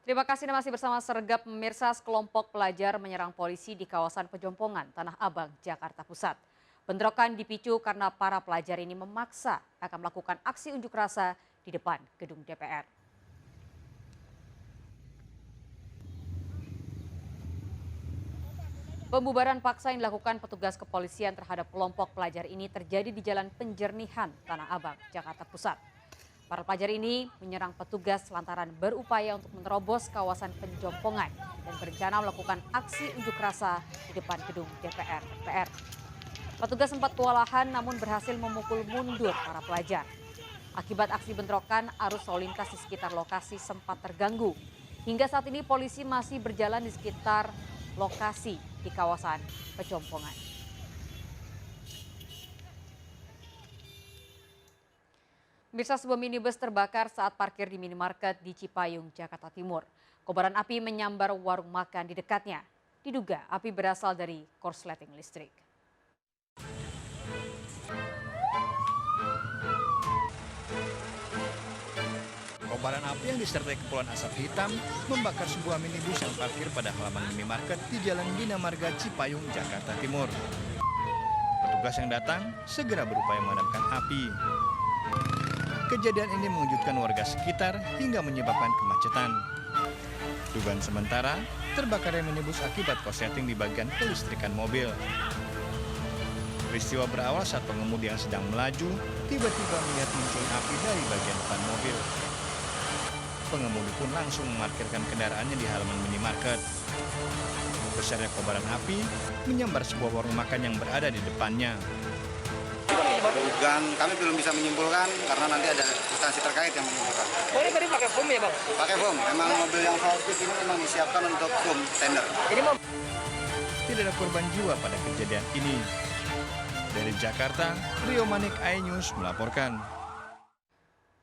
Terima kasih Anda masih bersama Sergap pemirsa. Sekelompok pelajar menyerang polisi di kawasan Pejompongan, Tanah Abang, Jakarta Pusat. Bentrokan dipicu karena para pelajar ini memaksa akan melakukan aksi unjuk rasa di depan gedung DPR. Pembubaran paksa yang dilakukan petugas kepolisian terhadap kelompok pelajar ini terjadi di Jalan Penjernihan, Tanah Abang, Jakarta Pusat. Para pelajar ini menyerang petugas lantaran berupaya untuk menerobos kawasan Pejompongan dan berencana melakukan aksi unjuk rasa di depan gedung DPR. Petugas sempat kewalahan namun berhasil memukul mundur para pelajar. Akibat aksi bentrokan, arus lalu lintas di sekitar lokasi sempat terganggu. Hingga saat ini polisi masih berjalan di sekitar lokasi di kawasan Pejompongan. Pemirsa, sebuah minibus terbakar saat parkir di minimarket di Cipayung, Jakarta Timur. Kobaran api menyambar warung makan di dekatnya. Diduga api berasal dari korsleting listrik. Kobaran api yang disertai kepulan asap hitam membakar sebuah minibus yang parkir pada halaman minimarket di Jalan Bina Marga, Cipayung, Jakarta Timur. Petugas yang datang segera berupaya memadamkan api. Kejadian ini mengejutkan warga sekitar hingga menyebabkan kemacetan. Dugaan sementara, terbakarnya minibus akibat korsleting di bagian kelistrikan mobil. Peristiwa berawal saat pengemudi yang sedang melaju tiba-tiba melihat muncul api dari bagian depan mobil. Pengemudi pun langsung memarkirkan kendaraannya di halaman minimarket. Besarnya kobaran api menyambar sebuah warung makan yang berada di depannya. Dugaan kami belum bisa menyimpulkan karena nanti ada instansi terkait yang menyimpulkan. Oh, ini tadi pakai foam ya, Bang? Pakai foam, memang mobil yang forklift ini memang disiapkan untuk foam tender. Tidak ada korban jiwa pada kejadian ini. Dari Jakarta, Rio Manik, iNews melaporkan.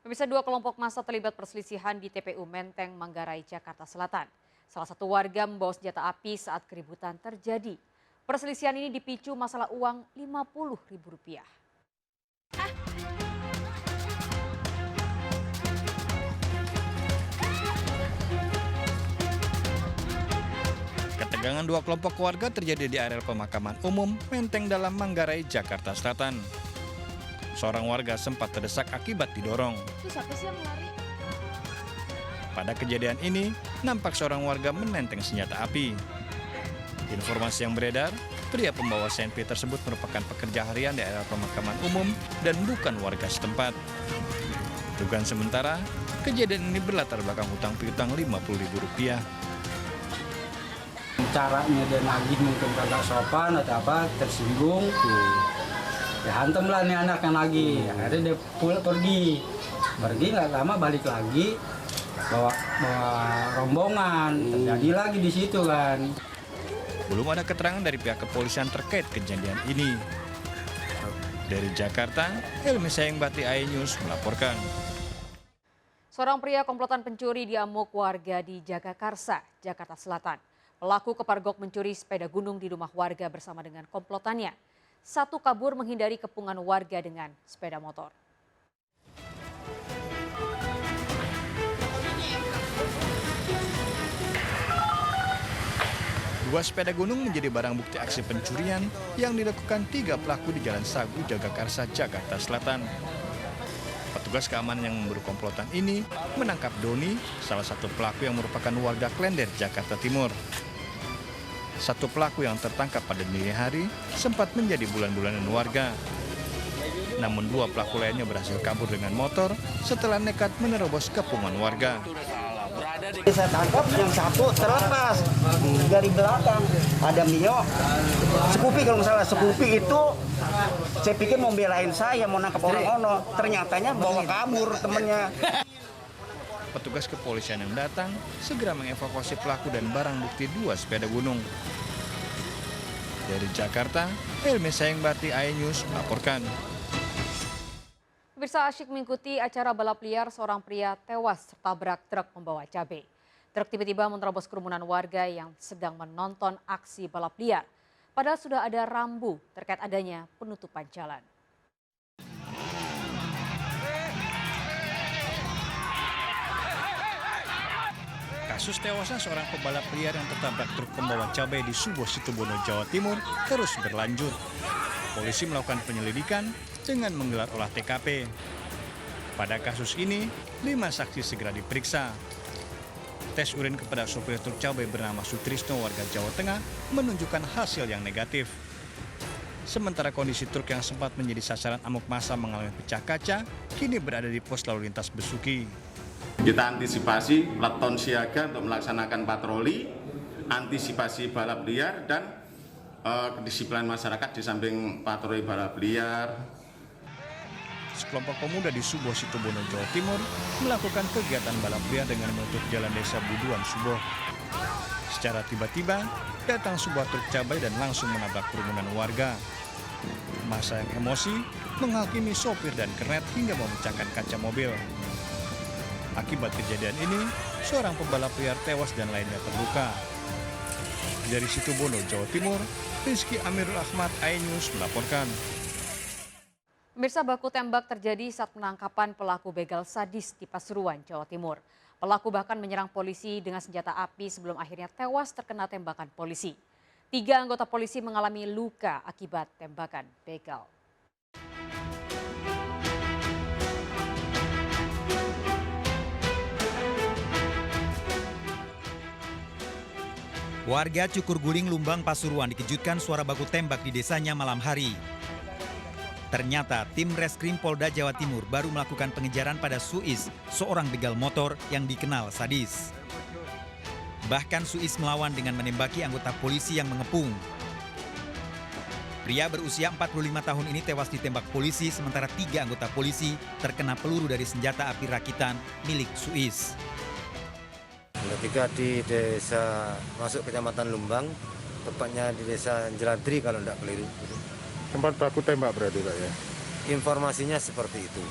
Pemirsa, dua kelompok massa terlibat perselisihan di TPU Menteng, Manggarai, Jakarta Selatan. Salah satu warga membawa senjata api saat keributan terjadi. Perselisihan ini dipicu masalah uang Rp50.000. Ketegangan dua kelompok warga terjadi di area pemakaman umum Menteng Dalam, Manggarai, Jakarta Selatan. Seorang warga sempat terdesak akibat didorong. Pada kejadian ini, nampak seorang warga menenteng senjata api. Informasi yang beredar, pria pembawa senpi tersebut merupakan pekerja harian di area pemakaman umum dan bukan warga setempat. Dugaan sementara, kejadian ini berlatar belakang hutang piutang Rp50.000. Caranya dia nagih mungkin kagak sopan atau apa, tersinggung. Ya hantam lah nih anak yang nagih. Akhirnya dia pergi nggak lama balik lagi bawa rombongan. Terjadi lagi di situ kan. Belum ada keterangan dari pihak kepolisian terkait kejadian ini. Dari Jakarta, Helmi Sayengbati, iNews melaporkan. Seorang pria komplotan pencuri diamuk warga di Jagakarsa, Jakarta Selatan. Pelaku kepergok mencuri sepeda gunung di rumah warga bersama dengan komplotannya. Satu kabur menghindari kepungan warga dengan sepeda motor. Dua sepeda gunung menjadi barang bukti aksi pencurian yang dilakukan 3 pelaku di Jalan Sagu, Jagakarsa, Jakarta Selatan. Petugas keamanan yang memburu komplotan ini menangkap Doni, salah satu pelaku yang merupakan warga Klender, Jakarta Timur. Satu pelaku yang tertangkap pada dini hari sempat menjadi bulan-bulanan warga. Namun 2 pelaku lainnya berhasil kabur dengan motor setelah nekat menerobos kepungan warga. Saya tangkap yang satu terlepas dari belakang, ada Mio, Sekupi kalau nggak salah. Sekupi itu saya pikir mau belain saya, mau nangkap orang ono, ternyatanya bawa kabur temennya. Petugas kepolisian yang datang segera mengevakuasi pelaku dan barang bukti 2 sepeda gunung. Dari Jakarta, Helmi Sayengbati, iNews melaporkan. Pemirsa, asyik mengikuti acara balap liar, seorang pria tewas tertabrak truk membawa cabai. Truk tiba-tiba menerobos kerumunan warga yang sedang menonton aksi balap liar. Padahal sudah ada rambu terkait adanya penutupan jalan. Kasus tewasnya seorang pebalap liar yang tertabrak truk pembawa cabai di Subo Situbondo, Jawa Timur terus berlanjut. Polisi melakukan penyelidikan dengan menggelar olah TKP. Pada kasus ini, 5 saksi segera diperiksa. Tes urin kepada sopir truk cabai bernama Sutrisno warga Jawa Tengah menunjukkan hasil yang negatif. Sementara kondisi truk yang sempat menjadi sasaran amuk massa mengalami pecah kaca, kini berada di pos lalu lintas Besuki. Kita antisipasi peleton siaga untuk melaksanakan patroli, antisipasi balap liar, dan kedisiplinan masyarakat di samping patroli balap liar. Sekelompok pemuda di Subo Situbondo, Jawa Timur melakukan kegiatan balap liar dengan menutup jalan desa Buduan, Subo. Secara tiba-tiba, datang sebuah truk cabai dan langsung menabrak kerumunan warga. Massa yang emosi menghakimi sopir dan kernet hingga memecahkan kaca mobil. Akibat kejadian ini, seorang pebalap liar tewas dan lainnya terluka. Dari Situbondo, Jawa Timur, Rizky Amirul Ahmad, iNews melaporkan. Pemirsa, baku tembak terjadi saat penangkapan pelaku begal sadis di Pasuruan, Jawa Timur. Pelaku bahkan menyerang polisi dengan senjata api sebelum akhirnya tewas terkena tembakan polisi. 3 anggota polisi mengalami luka akibat tembakan begal. Warga Cukur Guling, Lumbang, Pasuruan dikejutkan suara baku tembak di desanya malam hari. Ternyata tim Reskrim Polda Jawa Timur baru melakukan pengejaran pada Suis, seorang begal motor yang dikenal sadis. Bahkan Suis melawan dengan menembaki anggota polisi yang mengepung. Pria berusia 45 tahun ini tewas ditembak polisi, sementara 3 anggota polisi terkena peluru dari senjata api rakitan milik Suis. Ketika di desa masuk kecamatan Lumbang, tepatnya di desa Jeladri kalau tidak keliru. Tempat baku tembak berarti Pak ya? Informasinya seperti itu.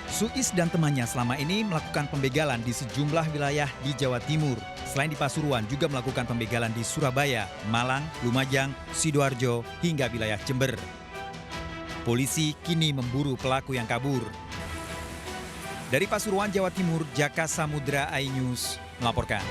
Suis dan temannya selama ini melakukan pembegalan di sejumlah wilayah di Jawa Timur. Selain di Pasuruan, juga melakukan pembegalan di Surabaya, Malang, Lumajang, Sidoarjo, hingga wilayah Jember. Polisi kini memburu pelaku yang kabur. Dari Pasuruan, Jawa Timur, Jaka Samudra, iNews melaporkan.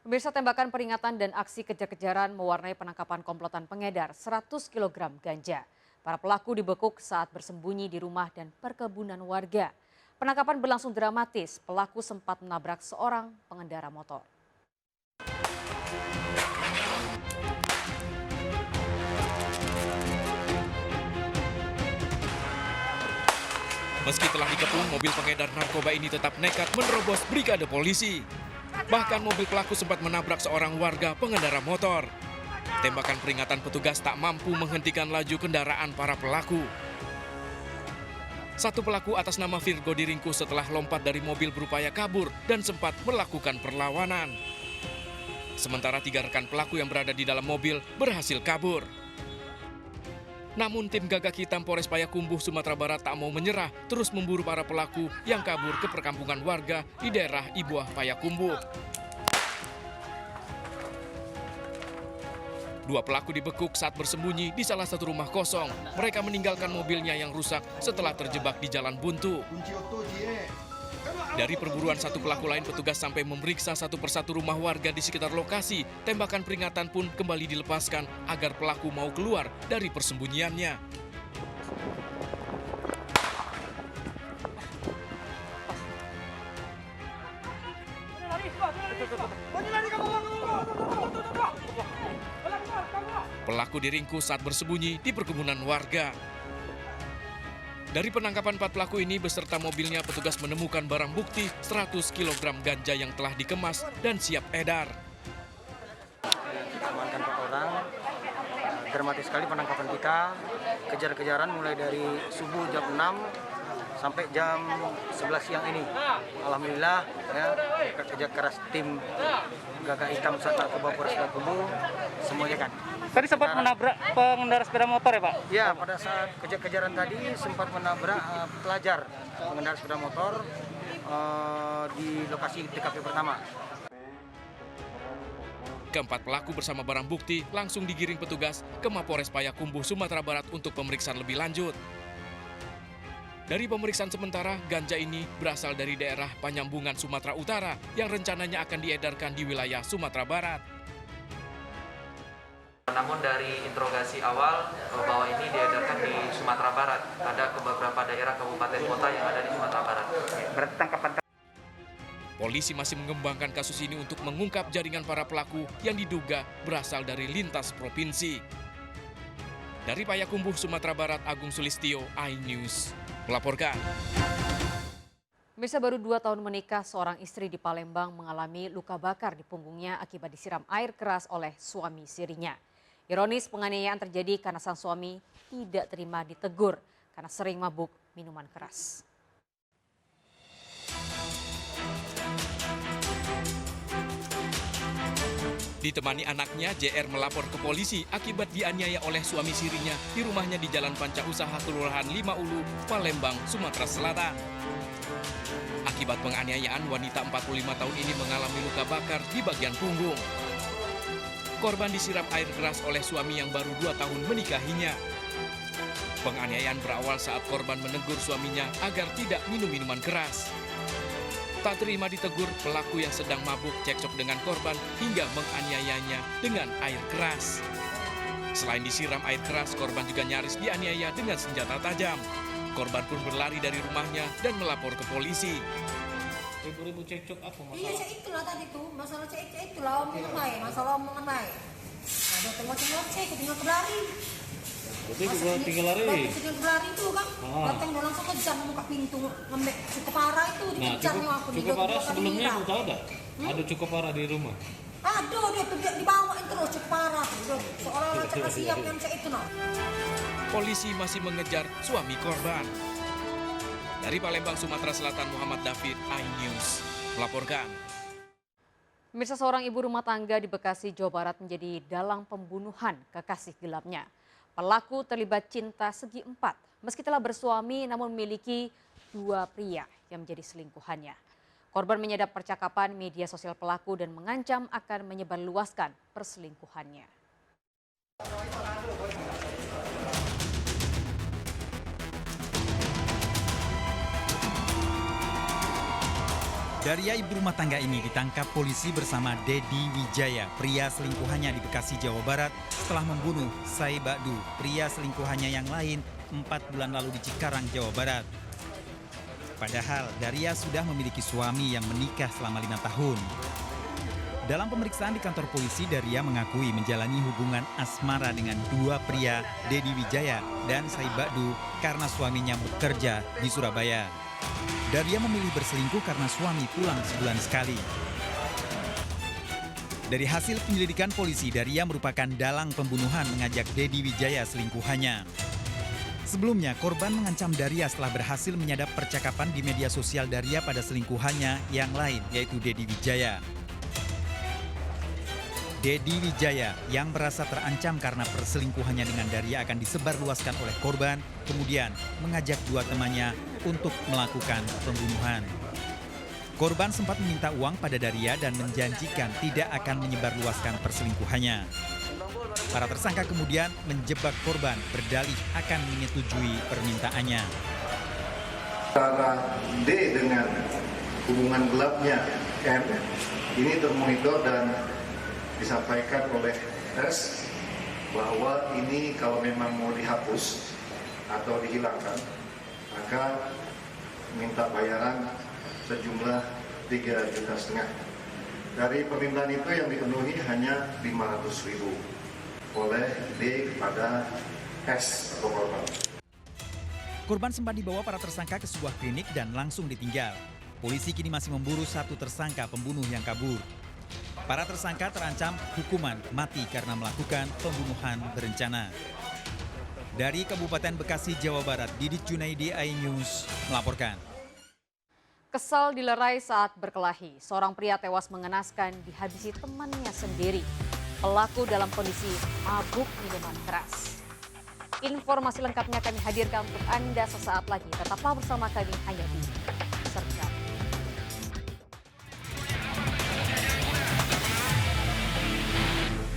Pemirsa, tembakan peringatan dan aksi kejar-kejaran mewarnai penangkapan komplotan pengedar 100 kg ganja. Para pelaku dibekuk saat bersembunyi di rumah dan perkebunan warga. Penangkapan berlangsung dramatis, pelaku sempat menabrak seorang pengendara motor. Meski telah dikepung, mobil pengedar narkoba ini tetap nekat menerobos brigade polisi. Bahkan mobil pelaku sempat menabrak seorang warga pengendara motor. Tembakan peringatan petugas tak mampu menghentikan laju kendaraan para pelaku. Satu pelaku atas nama Virgo diringkus setelah lompat dari mobil berupaya kabur dan sempat melakukan perlawanan. Sementara 3 rekan pelaku yang berada di dalam mobil berhasil kabur. Namun tim Gagak Hitam Polres Payakumbuh, Sumatera Barat tak mau menyerah, terus memburu para pelaku yang kabur ke perkampungan warga di daerah Ibuah, Payakumbuh. 2 pelaku dibekuk saat bersembunyi di salah satu rumah kosong. Mereka meninggalkan mobilnya yang rusak setelah terjebak di jalan buntu. Dari perburuan 1 pelaku lain, petugas sampai memeriksa satu persatu rumah warga di sekitar lokasi. Tembakan peringatan pun kembali dilepaskan agar pelaku mau keluar dari persembunyiannya. Pelaku diringkus saat bersembunyi di perkebunan warga. Dari penangkapan 4 pelaku ini beserta mobilnya, petugas menemukan barang bukti 100 kg ganja yang telah dikemas dan siap edar. Kita amankan 4 orang. Dramatis sekali penangkapan kita. Kejar-kejaran mulai dari subuh jam 6 sampai jam 11 siang ini. Alhamdulillah ya, kerja keras tim Gagak Hitam Sat Narkoba Polres Payakumbuh semuanya kan. Tadi sempat menabrak pengendara sepeda motor ya Pak? Ya, pada saat kejar-kejaran tadi sempat menabrak pelajar pengendara sepeda motor di lokasi TKP pertama. Keempat pelaku bersama barang bukti langsung digiring petugas ke Mapores Payakumbuh, Sumatera Barat untuk pemeriksaan lebih lanjut. Dari pemeriksaan sementara, ganja ini berasal dari daerah Penyambungan Sumatera Utara yang rencananya akan diedarkan di wilayah Sumatera Barat. Namun dari interogasi awal bahwa ini diedarkan di Sumatera Barat, ada ke beberapa daerah kabupaten kota yang ada di Sumatera Barat. Polisi masih mengembangkan kasus ini untuk mengungkap jaringan para pelaku yang diduga berasal dari lintas provinsi. Dari Payakumbuh, Sumatera Barat, Agung Sulistyo, iNews melaporkan. Mirsa, baru 2 tahun menikah, seorang istri di Palembang mengalami luka bakar di punggungnya akibat disiram air keras oleh suami sirinya. Ironis, penganiayaan terjadi karena sang suami tidak terima ditegur karena sering mabuk minuman keras. Ditemani anaknya, JR melapor ke polisi akibat dianiaya oleh suami sirinya di rumahnya di Jalan Panca Usaha Kelurahan 5 Ulu, Palembang, Sumatera Selatan. Akibat penganiayaan, wanita 45 tahun ini mengalami luka bakar di bagian punggung. Korban disiram air keras oleh suami yang baru 2 tahun menikahinya. Penganiayaan berawal saat korban menegur suaminya agar tidak minum minuman keras. Tak terima ditegur, pelaku yang sedang mabuk cekcok dengan korban hingga menganiayanya dengan air keras. Selain disiram air keras, korban juga nyaris dianiaya dengan senjata tajam. Korban pun berlari dari rumahnya dan melapor ke polisi. Ribu-ribu cekcok apa masalah? Iya, itulah tadi tuh, masalah cekcok itulah omongan baik, masalah omongan baik. Ada tengok-tengok cek, tinggal berlari. Berarti tinggal lari? Tinggal berlari itu kan, datang dia langsung kejam buka pintu, ngambil cukup parah itu, dikejar nih aku. Cukup parah sebelumnya ibu tahu ada? Ada cukup parah di rumah? Aduh, dia tuh dibawain terus cukup parah. Seolah-olah cek siap yang cek itu no. Polisi masih mengejar suami korban. Dari Palembang, Sumatera Selatan, Muhammad David, iNews melaporkan. Pemirsa, seorang ibu rumah tangga di Bekasi, Jawa Barat menjadi dalang pembunuhan kekasih gelapnya. Pelaku terlibat cinta segi empat. Meski telah bersuami namun memiliki 2 pria yang menjadi selingkuhannya. Korban menyadap percakapan media sosial pelaku dan mengancam akan menyebarluaskan perselingkuhannya. Daria ibu rumah tangga ini ditangkap polisi bersama Dedi Wijaya, pria selingkuhannya di Bekasi, Jawa Barat, setelah membunuh Sai Bakdu, pria selingkuhannya yang lain 4 bulan lalu di Cikarang, Jawa Barat. Padahal Daria sudah memiliki suami yang menikah selama 5 tahun. Dalam pemeriksaan di kantor polisi, Daria mengakui menjalani hubungan asmara dengan 2 pria, Dedi Wijaya dan Sai Bakdu, karena suaminya bekerja di Surabaya. Daria memilih berselingkuh karena suami pulang sebulan sekali. Dari hasil penyelidikan polisi, Daria merupakan dalang pembunuhan mengajak Dedi Wijaya selingkuhannya. Sebelumnya, korban mengancam Daria setelah berhasil menyadap percakapan di media sosial Daria pada selingkuhannya yang lain, yaitu Dedi Wijaya. Dedi Wijaya yang merasa terancam karena perselingkuhannya dengan Daria akan disebarluaskan oleh korban, kemudian mengajak 2 temannya untuk melakukan pembunuhan. Korban sempat meminta uang pada Daria dan menjanjikan tidak akan menyebarluaskan perselingkuhannya. Para tersangka kemudian menjebak korban, berdalih akan menyetujui permintaannya. Antara D dengan hubungan gelapnya M ini termonitor dan disampaikan oleh S bahwa ini kalau memang mau dihapus atau dihilangkan, maka minta bayaran sejumlah 3,5 juta. Dari permintaan itu yang dipenuhi hanya 500.000 oleh D kepada S atau korban. Korban sempat dibawa para tersangka ke sebuah klinik dan langsung ditinggal. Polisi kini masih memburu 1 tersangka pembunuh yang kabur. Para tersangka terancam hukuman mati karena melakukan pembunuhan berencana. Dari Kabupaten Bekasi, Jawa Barat, Didit Junaidi, iNews melaporkan. Kesal dilerai saat berkelahi, seorang pria tewas mengenaskan dihabisi temannya sendiri. Pelaku dalam kondisi mabuk minuman keras. Informasi lengkapnya kami hadirkan untuk Anda sesaat lagi. Tetaplah bersama kami hanya di